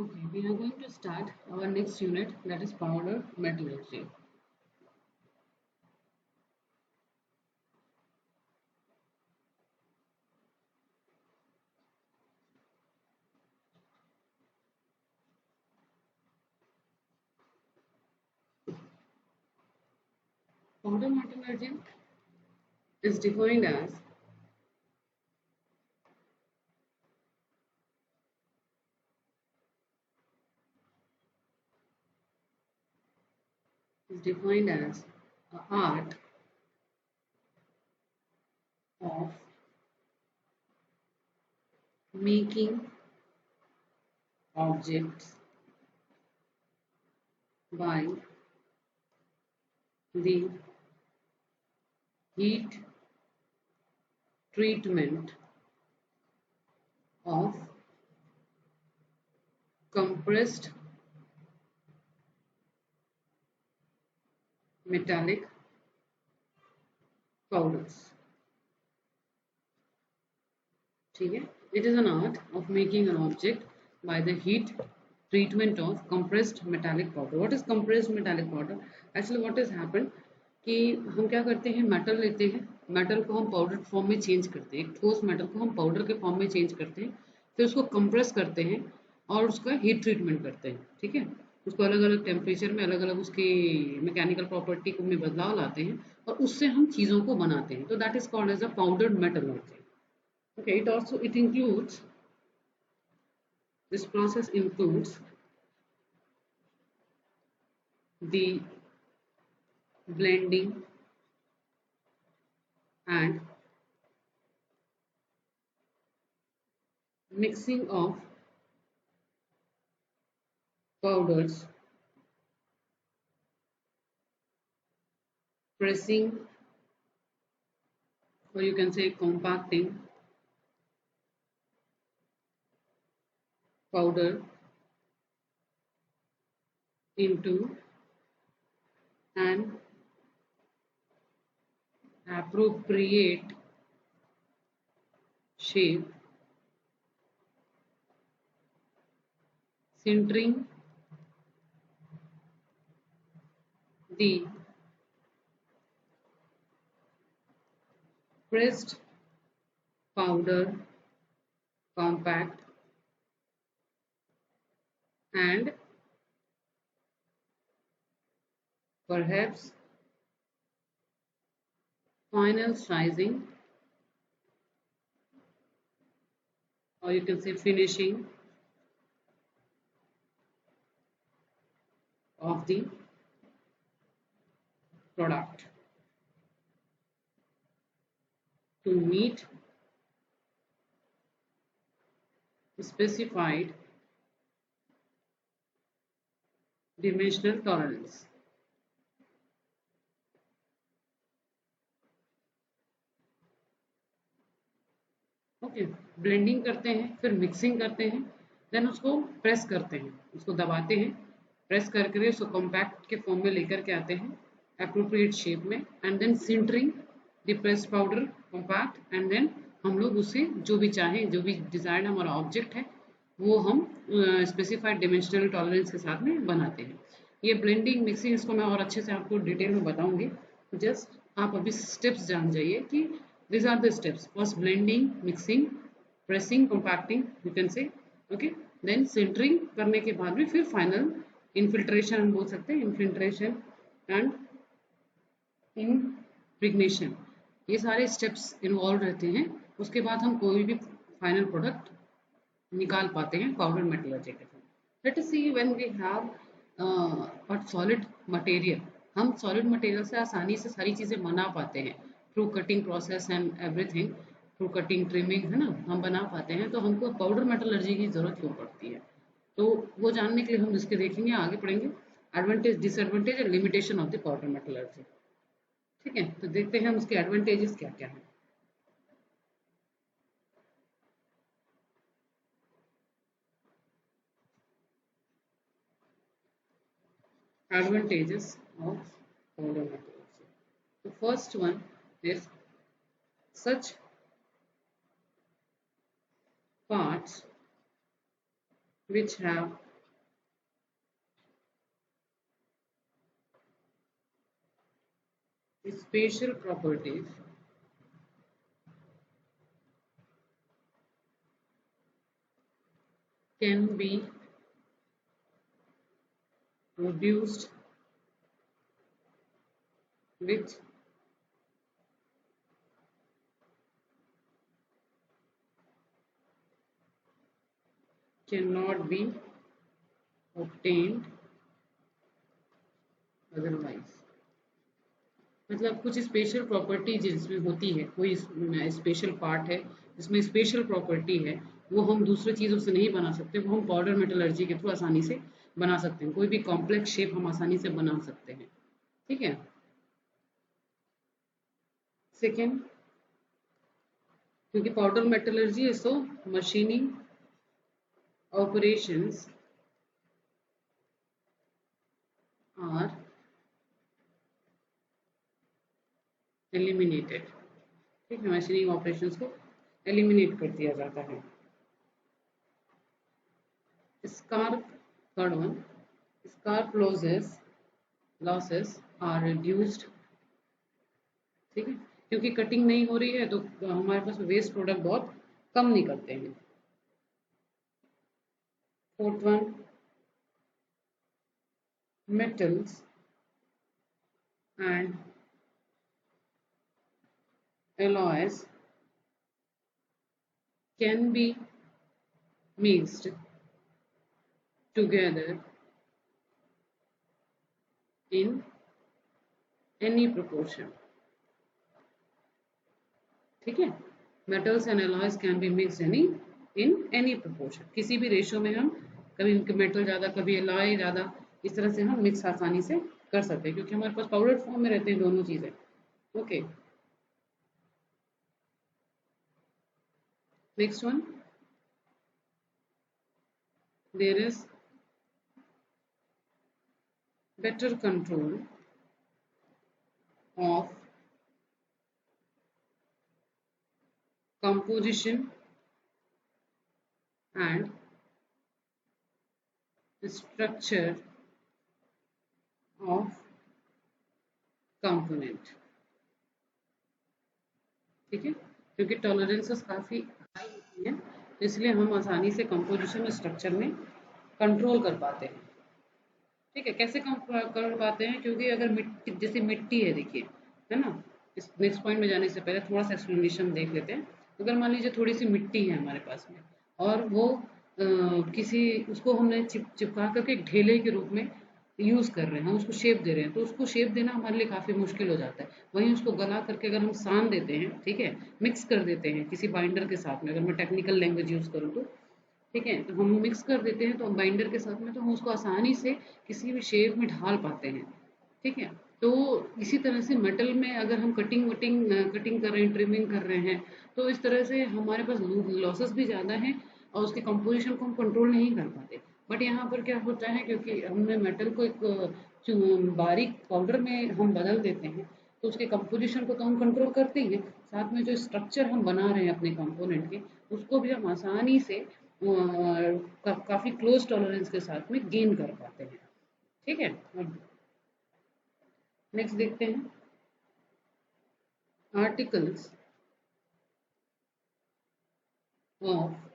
Okay, we are going to start our next unit, that is powder metallurgy. Powder metallurgy is defined as a art of making objects by the heat treatment of compressed metallic powders. ठीक है? It is an art of making an object by the heat treatment of compressed metallic powder. What is compressed metallic powder? Actually, what has happened कि हम क्या करते हैं, metal लेते हैं, metal को हम पाउडर फॉर्म में चेंज करते हैं, एक ठोस मेटल को हम पाउडर के फॉर्म में चेंज करते हैं, फिर उसको कंप्रेस करते हैं और उसका हीट ट्रीटमेंट करते हैं. ठीक है, उसको अलग अलग टेम्परेचर में अलग अलग उसकी मैकेनिकल प्रॉपर्टी में बदलाव लाते हैं और उससे हम चीज़ों को बनाते हैं. तो that is called as a powdered metallurgy. Okay, it includes, this process includes the blending and mixing of powders, pressing, or you can say compacting powder into an appropriate shape, sintering the pressed powder compact and perhaps final sizing, or you can say finishing of the product to meet specified dimensional tolerance. Okay, blending करते हैं, फिर mixing करते हैं, then उसको press करते हैं, उसको दबाते हैं, प्रेस करके उसको कॉम्पैक्ट के फॉर्म में लेकर के आते हैं अप्रोप्रिएट शेप में, and then sintering the press powder compact, and then हम लोग उसे जो भी चाहें, जो भी डिजायर्ड हमारा ऑब्जेक्ट है वो हम स्पेसिफाइड डिमेंशनल टॉलरेंस के साथ में बनाते हैं. ये ब्लेंडिंग मिक्सिंग इसको मैं और अच्छे से आपको डिटेल में बताऊंगी, जस्ट आप अभी स्टेप्स जान जाइए कि these are the steps. First blending, mixing, pressing, compacting, you can say. Okay, then sintering करने के बाद में फिर final infiltration हम बोल सकते हैं, infiltration and impregnation. ये सारे steps involved रहते हैं, उसके बाद हम कोई भी final product निकाल पाते हैं पाउडर मेटलर्जी के साथ. Let us see when we have a solid material. हम solid material से आसानी से सारी चीज़ें बना पाते हैं through cutting process and everything, through cutting trimming, है ना, हम बना पाते हैं. तो हमको पाउडर मेटलर्जी की जरूरत क्यों पड़ती है, तो वो जानने के लिए हम इसके देखेंगे, आगे पढ़ेंगे advantage, disadvantage and limitation of the powder metallurgy. ठीक है, तो देखते हैं हम उसके एडवांटेजेस क्या क्या है. Advantages of powder metallurgy. The first one is such parts which have spatial properties can be produced which cannot be obtained otherwise। मतलब कुछ स्पेशल प्रॉपर्टी जिसमें होती है, कोई स्पेशल पार्ट है जिसमें स्पेशल प्रॉपर्टी है, वो हम दूसरी चीज़ों से नहीं बना सकते, वो हम पाउडर मेटलर्जी के थ्रू आसानी से बना सकते हैं। कोई भी कॉम्प्लेक्स शेप हम आसानी से बना सकते हैं। ठीक है। सेकेंड, क्योंकि पाउडर मेटलर्जी है सो मशीनिंग ऑपरेशंस आर एलिमिनेटेड। ठीक है, मशीनिंग ऑपरेशंस को एलिमिनेट कर दिया जाता है। Scrap, third one, scrap losses are reduced. ठीक है, क्योंकि कटिंग नहीं हो रही है तो हमारे पास वेस्ट प्रोडक्ट बहुत कम निकलते हैं। Fourth one, metals and alloys can be mixed together in any proportion। ठीक है, metals and alloys can be mixed in any proportion। किसी भी रेशो में हम कभी मेटल ज़्यादा कभी एलॉय ज़्यादा, इस तरह से हम मिक्स आसानी से कर सकते हैं क्योंकि हमारे पास पाउडर फॉर्म में रहते हैं दोनों चीज़ें। Okay, next one, there is better control of composition and structure of component। ठीक है, क्योंकि टॉलरेंसेस काफ़ी हाई होती हैं तो इसलिए हम आसानी से कंपोजिशन और स्ट्रक्चर में कंट्रोल कर पाते हैं। ठीक है, कैसे कर पाते हैं, क्योंकि अगर मिट्टी, जैसे मिट्टी है देखिए, है ना, इस नेक्स्ट पॉइंट में जाने से पहले थोड़ा सा एक्सप्लेनेशन देख लेते हैं। अगर मान लीजिए थोड़ी सी मिट्टी है हमारे पास में और वो किसी, उसको हमने चिपका करके एक ढेले के रूप में यूज़ कर रहे हैं, हम उसको शेप दे रहे हैं, तो उसको शेप देना हमारे लिए काफ़ी मुश्किल हो जाता है। वहीं उसको गला करके अगर हम सान देते हैं, ठीक है, मिक्स कर देते हैं किसी बाइंडर के साथ में, अगर मैं टेक्निकल लैंग्वेज यूज़ करूँ तो, ठीक है, तो हम मिक्स कर देते हैं तो बाइंडर के साथ में, तो हम उसको आसानी से किसी भी शेप में ढाल पाते हैं। ठीक है, तो इसी तरह से मेटल में अगर हम कटिंग कर रहे हैं, ट्रिमिंग कर रहे हैं, तो इस तरह से हमारे पास लॉसेस भी ज़्यादा हैं और उसके कंपोजिशन को हम कंट्रोल नहीं कर पाते। बट यहाँ पर क्या होता है, क्योंकि हमने मेटल को एक बारीक पाउडर में हम बदल देते हैं तो उसके कंपोजिशन को तो हम कंट्रोल करते ही हैं, साथ में जो स्ट्रक्चर हम बना रहे हैं अपने कंपोनेंट के, उसको भी हम आसानी से काफ़ी क्लोज टॉलरेंस के साथ में गेन कर पाते हैं। ठीक है, अब नेक्स्ट देखते हैं, articles of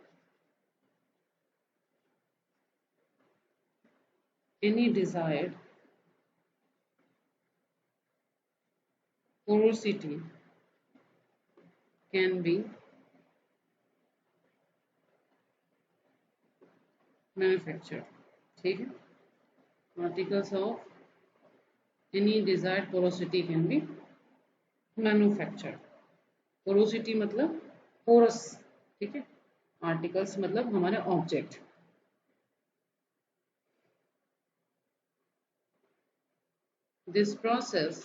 any desired porosity can be manufactured। ठीक है, articles of any desired porosity can be manufactured। Porosity मतलब पोरस। ठीक है, आर्टिकल्स मतलब हमारे ऑब्जेक्ट। दिस प्रोसेस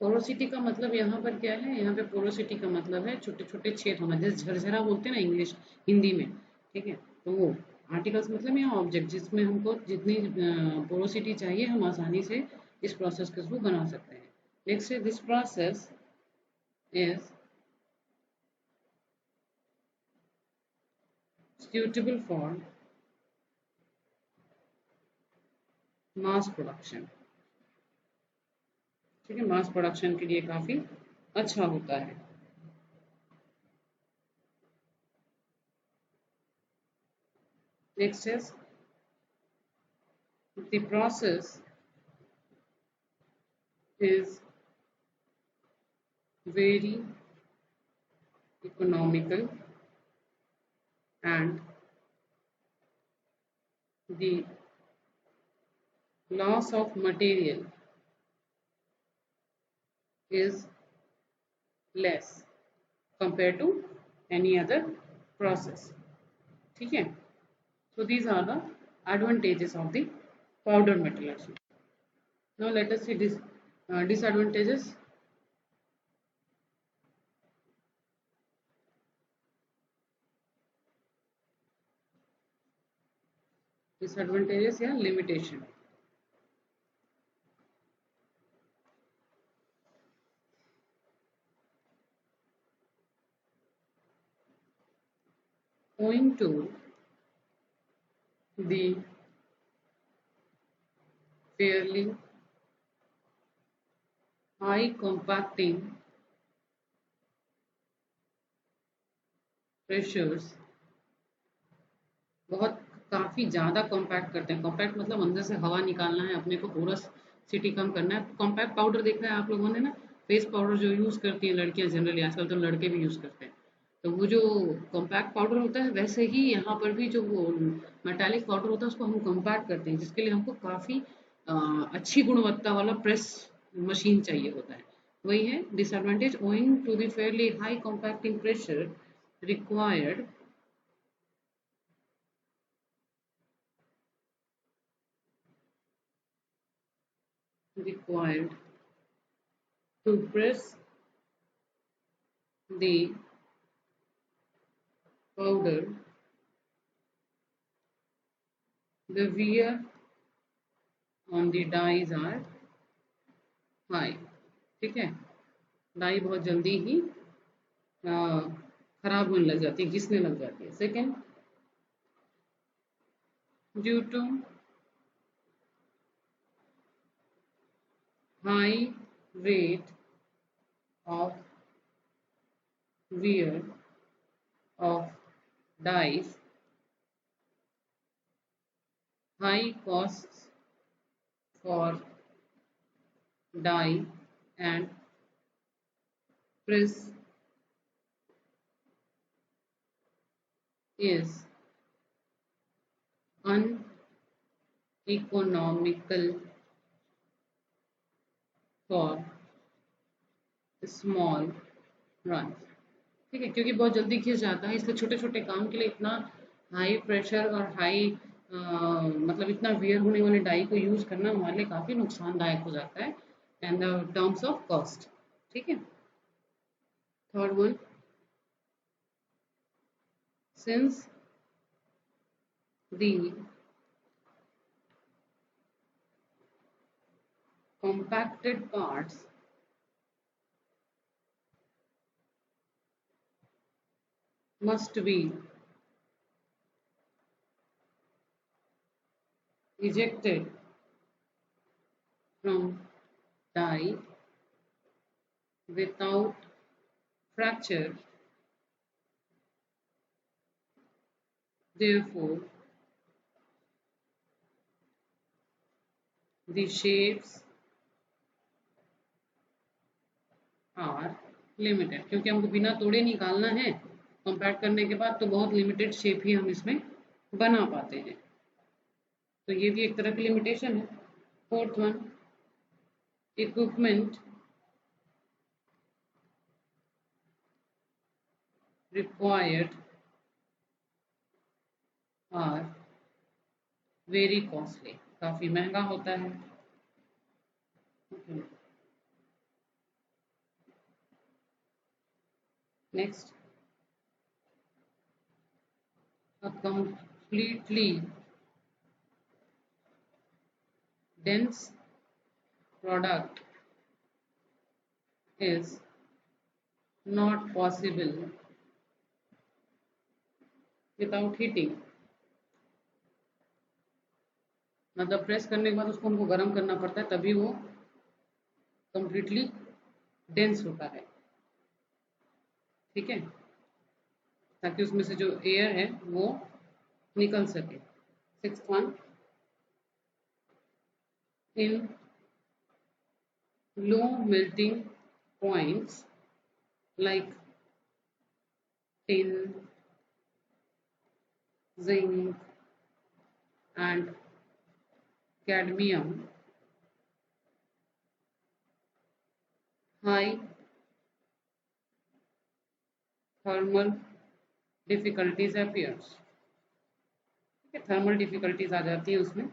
पोरोसिटी का मतलब यहाँ पर क्या है, यहाँ पे पोरोसिटी का मतलब है छोटे छोटे छेद होना, जैसे झरझरा बोलते हैं ना इंग्लिश हिंदी में। ठीक है, तो वो आर्टिकल्स मतलब यहाँ ऑब्जेक्ट जिसमें हमको जितनी पोरोसिटी चाहिए हम आसानी से इस प्रोसेस के थ्रू बना सकते हैं। नेक्स्ट है, this process is suitable for mass production. ठीक है, मास प्रोडक्शन के लिए काफी अच्छा होता है। Next is the process is very economical and the loss of material is less compared to any other process. ठीक है, so these are the advantages of the powder metallurgy. Now let us see this disadvantages. Disadvantages या limitation. Owing to the fairly high compacting pressures, बहुत काफी ज्यादा compact करते हैं। Compact मतलब अंदर से हवा निकालना है अपने को, पूरा सिटी कम करना है। कॉम्पैक्ट पाउडर देखा है आप लोगों ने ना, फेस पाउडर जो यूज करती हैं लड़कियां जनरली, आजकल तो लड़के भी यूज करते हैं। तो वो जो कॉम्पैक्ट पाउडर होता है, वैसे ही यहाँ पर भी जो वो मेटालिक पाउडर होता है उसको हम कॉम्पैक्ट करते हैं, जिसके लिए हमको काफी अच्छी गुणवत्ता वाला प्रेस मशीन चाहिए होता है। वही है disadvantage. Owing to the fairly high compacting pressure required required to press the powder, the wear on the dyes are high। ठीक है, डाई बहुत जल्दी ही खराब होने लग जाती है, घिसने लग जाती है। Second, due to high rate of wear of dyes, high costs for dye and press is uneconomical for small run। ठीक है, क्योंकि बहुत जल्दी घिस जाता है, इसलिए छोटे छोटे काम के लिए इतना हाई प्रेशर और हाई मतलब इतना वियर होने वाले डाई को यूज करना हमारे लिए काफी नुकसानदायक हो जाता है and the terms of cost. ठीक है, third one, since the compacted parts must be ejected from die without fracture, therefore the shapes are limited। क्योंकि हमको बिना तोड़े निकालना है, कंपैक्ट करने के बाद तो बहुत लिमिटेड शेप ही हम इसमें बना पाते हैं, तो ये भी एक तरह की लिमिटेशन है। Fourth one, equipment required are very costly, काफी महंगा होता है। Next, a completely dense product is not possible without heating। मतलब प्रेस करने के बाद उसको हमको गर्म करना पड़ता है, तभी वो कंप्लीटली डेंस होता है। ठीक है, ताकि उसमें से जो एयर है वो निकल सके। Sixth one, in low melting points like tin, zinc and cadmium, high thermal difficulties appears। ठीक है, थर्मल डिफिकल्टीज आ जाती है उसमें,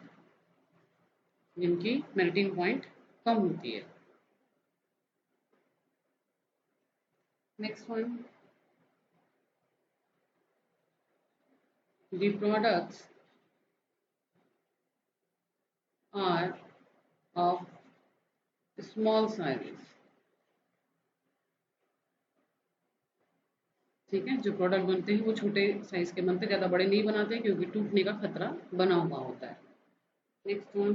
जिनकी मेल्टिंग पॉइंट कम होती है। Next one, the products are of small size। ठीक है, जो प्रोडक्ट बनते हैं वो छोटे साइज के बनते हैं, ज़्यादा बड़े नहीं बनाते हैं क्योंकि टूटने का खतरा बना हुआ होता है। Next one,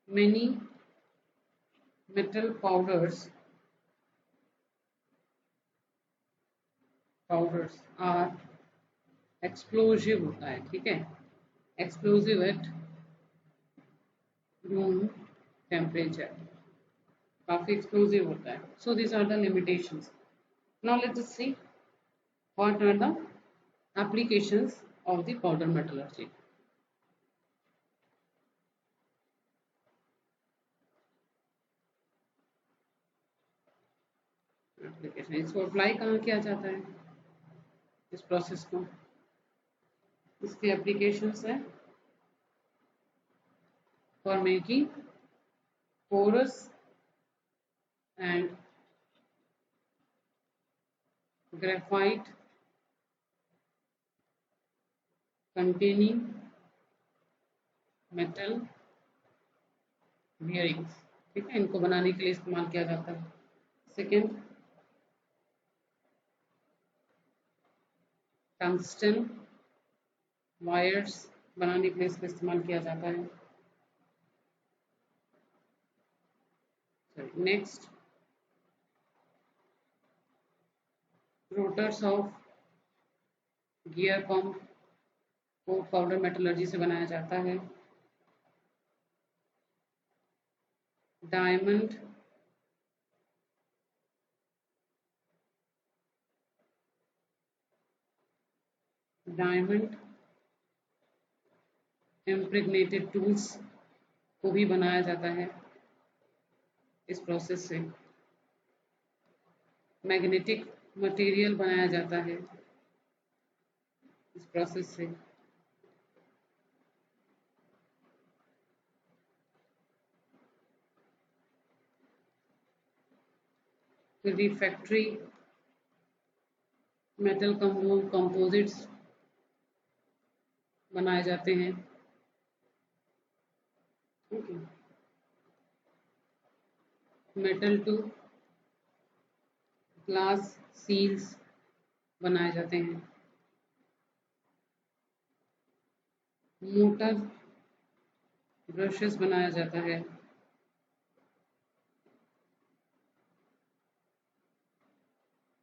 many metal powders are explosive होता है। ठीक है, एक्सप्लोजिव एट रूम टेम्परेचर, काफी एक्सप्लोजिव होता है। So this are the limitations. Now let's just see what are the applications of the powder metallurgy. Application, इसको अप्लाई कहाँ किया जाता है, इस प्रोसेस को? इसके एप्लीकेशंस है for making porous and graphite containing metal bearings। ठीक है, इनको बनाने के लिए इस्तेमाल किया जाता है। सेकेंड, टंगस्टन वायर्स बनाने के लिए इसका इस्तेमाल किया जाता है। Next, rotors of gear pump को पाउडर मेटलर्जी से बनाया जाता है। डायमंड इम्प्रेग्नेटेड टूल्स को भी बनाया जाता है इस प्रोसेस से। मैग्नेटिक मटेरियल बनाया जाता है इस प्रोसेस से। फिर रिफैक्ट्री मेटल कंपोजिट्स बनाए जाते हैं। मेटल टू ग्लास सील्स बनाए जाते हैं। मोटर ब्रशेस बनाया जाता है।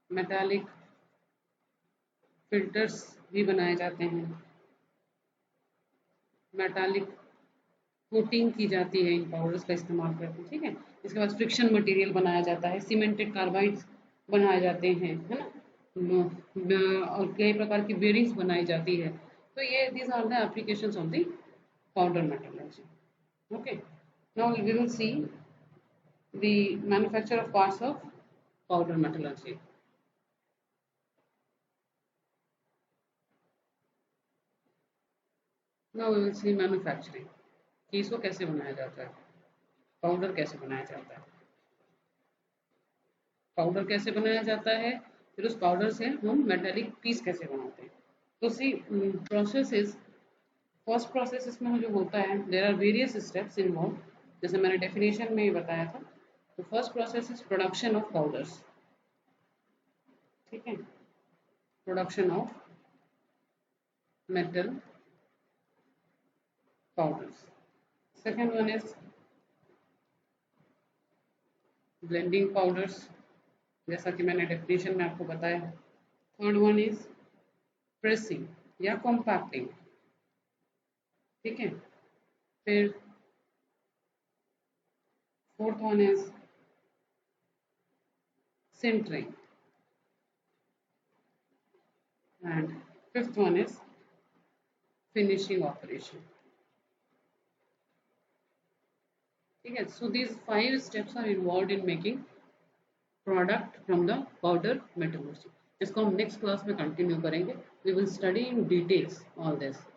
मेटालिक फिल्टर्स भी बनाए जाते हैं। मेटालिक कोटिंग की जाती है इन पाउडर्स का इस्तेमाल करके। ठीक है, इसके बाद फ्रिक्शन मटेरियल बनाया जाता है, सीमेंटेड कार्बाइड्स बनाए जाते हैं, है ना, और कई प्रकार की बेयरिंग्स बनाई जाती है। तो ये these are the applications of the powder metallurgy. Okay, now we will see the manufacture of parts of powder metallurgy. Now we will see manufacturing, कि इसको कैसे बनाया जाता है, पाउडर कैसे बनाया जाता है। पाउडर कैसे बनाया जाता है, फिर उस पाउडर से हम मेटालिक पीस कैसे बनाते हैं। तो सी प्रोसेस, फर्स्ट प्रोसेस इसमें जो होता है, there are various steps involve, जैसे मैंने डेफिनेशन में ही बताया था। तो first process is production of powders. ठीक है, production of metal powders. Second one is blending powders, जैसा कि मैंने डेफिनेशन में आपको बताया. थर्ड वन इज प्रेसिंग या कॉम्पैक्टिंग. ठीक है. फिर fourth one is sintering and fifth one is finishing operation. ठीक है. So these 5 steps are involved in making product from the powder metallurgy. इसको हम next class में continue करेंगे. We will study in details all this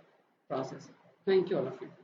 process. Thank you all of you.